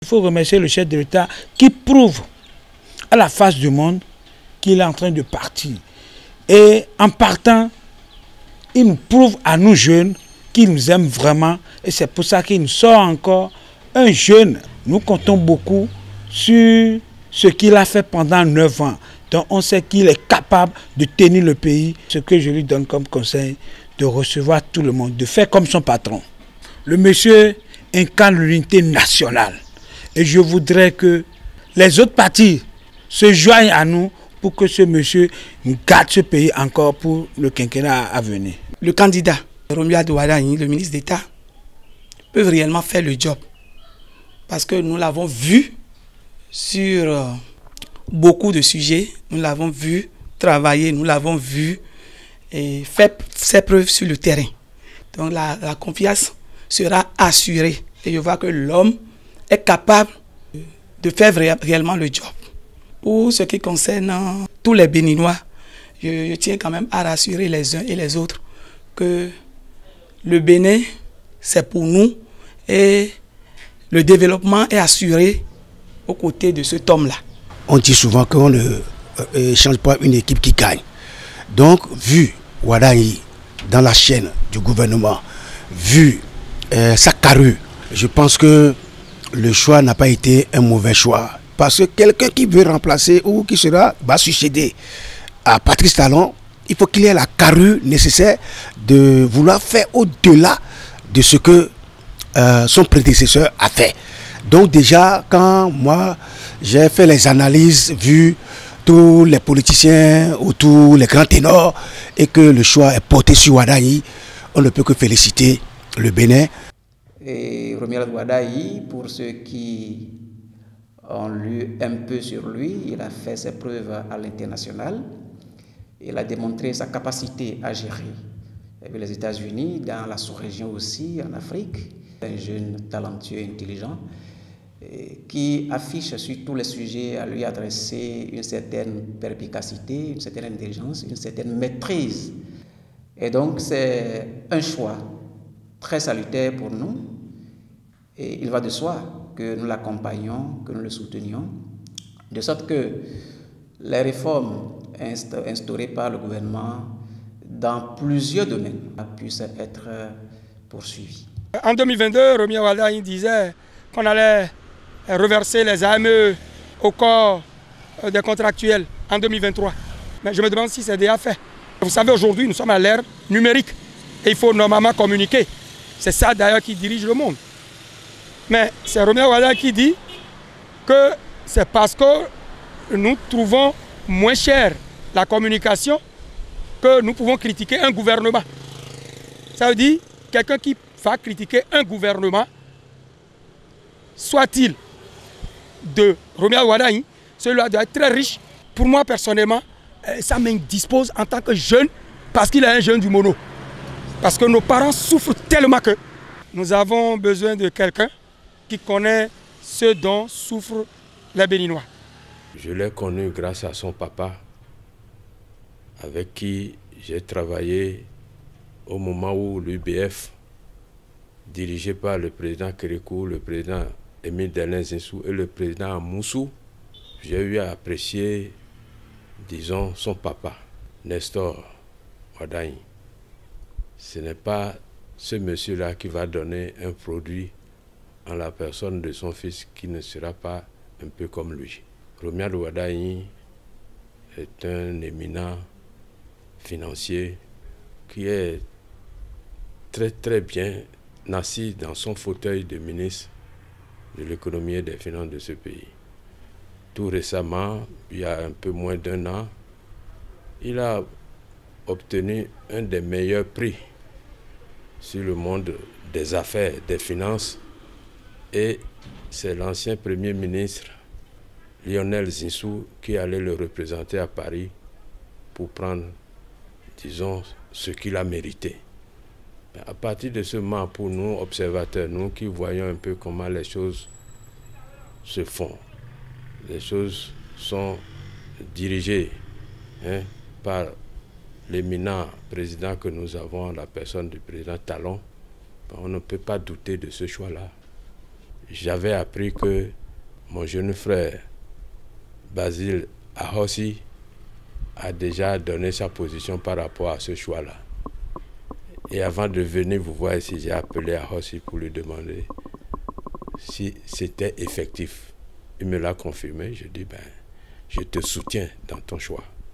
Il faut remercier le chef de l'État qui prouve à la face du monde qu'il est en train de partir. Et en partant, il nous prouve à nous jeunes qu'il nous aime vraiment. Et c'est pour ça qu'il nous sort encore un jeune. Nous comptons beaucoup sur ce qu'il a fait pendant 9 ans. Donc on sait qu'il est capable de tenir le pays. Ce que je lui donne comme conseil, de recevoir tout le monde, de faire comme son patron. Le monsieur incarne l'unité nationale. Et je voudrais que les autres partis se joignent à nous pour que ce monsieur garde ce pays encore pour le quinquennat à venir. Le candidat, Romuald Wardani, le ministre d'État, peut réellement faire le job. Parce que nous l'avons vu sur beaucoup de sujets, nous l'avons vu travailler, nous l'avons vu et faire ses preuves sur le terrain. Donc la confiance sera assurée. Et je vois que l'homme est capable de faire réellement le job. Pour ce qui concerne tous les Béninois, je tiens quand même à rassurer les uns et les autres que le Bénin, c'est pour nous et le développement est assuré aux côtés de cet homme-là. On dit souvent qu'on ne change pas une équipe qui gagne. Donc, vu Wardani dans la chaîne du gouvernement, vu sa carrure, je pense que le choix n'a pas été un mauvais choix. Parce que quelqu'un qui veut remplacer ou qui va succéder à Patrice Talon, il faut qu'il ait la carrure nécessaire de vouloir faire au-delà de ce que son prédécesseur a fait. Donc déjà, quand moi j'ai fait les analyses, vu tous les politiciens autour, les grands ténors, et que le choix est porté sur Wardani, on ne peut que féliciter le Bénin. Et Romuald Wardani, pour ceux qui ont lu un peu sur lui, il a fait ses preuves à l'international. Il a démontré sa capacité à gérer les États-Unis, dans la sous-région aussi, en Afrique. Un jeune talentueux, intelligent, qui affiche sur tous les sujets à lui adresser une certaine perspicacité, une certaine intelligence, une certaine maîtrise. Et donc c'est un choix très salutaire pour nous. Et il va de soi que nous l'accompagnons, que nous le soutenions, de sorte que les réformes instaurées par le gouvernement dans plusieurs domaines puissent être poursuivies. En 2022, Romuald Wardani disait qu'on allait reverser les AME au corps des contractuels en 2023. Mais je me demande si c'est déjà fait. Vous savez, aujourd'hui, nous sommes à l'ère numérique et il faut normalement communiquer. C'est ça d'ailleurs qui dirige le monde. Mais c'est Romuald Wardani qui dit que c'est parce que nous trouvons moins cher la communication que nous pouvons critiquer un gouvernement. Ça veut dire quelqu'un qui va critiquer un gouvernement, soit-il de Romuald Wardani, celui-là doit être très riche. Pour moi personnellement, ça m'indispose en tant que jeune, parce qu'il est un jeune du mono. Parce que nos parents souffrent tellement que nous avons besoin de quelqu'un qui connaît ce dont souffrent les Béninois. Je l'ai connu grâce à son papa, avec qui j'ai travaillé au moment où l'UBF, dirigé par le président Kérékou, le président Émile Delin Zinsou et le président Moussou, j'ai eu à apprécier, disons, son papa, Nestor Wardani. Ce n'est pas ce monsieur-là qui va donner un produit en la personne de son fils qui ne sera pas un peu comme lui. Romuald Wardani est un éminent financier qui est très bien assis dans son fauteuil de ministre de l'économie et des finances de ce pays. Tout récemment, il y a un peu moins d'1 an, il a obtenu un des meilleurs prix sur le monde des affaires, des finances, et c'est l'ancien Premier ministre Lionel Zinsou qui allait le représenter à Paris pour prendre, disons, ce qu'il a mérité. À partir de ce moment, pour nous, observateurs, nous qui voyons un peu comment les choses se font, les choses sont dirigées par l'éminent président que nous avons, la personne du président Talon, on ne peut pas douter de ce choix-là. j'avais appris que mon jeune frère Basile Ahossi a déjà donné sa position par rapport à ce choix-là. Et avant de venir vous voir ici, j'ai appelé Ahossi pour lui demander si c'était effectif. Il me l'a confirmé. Je dis, je te soutiens dans ton choix.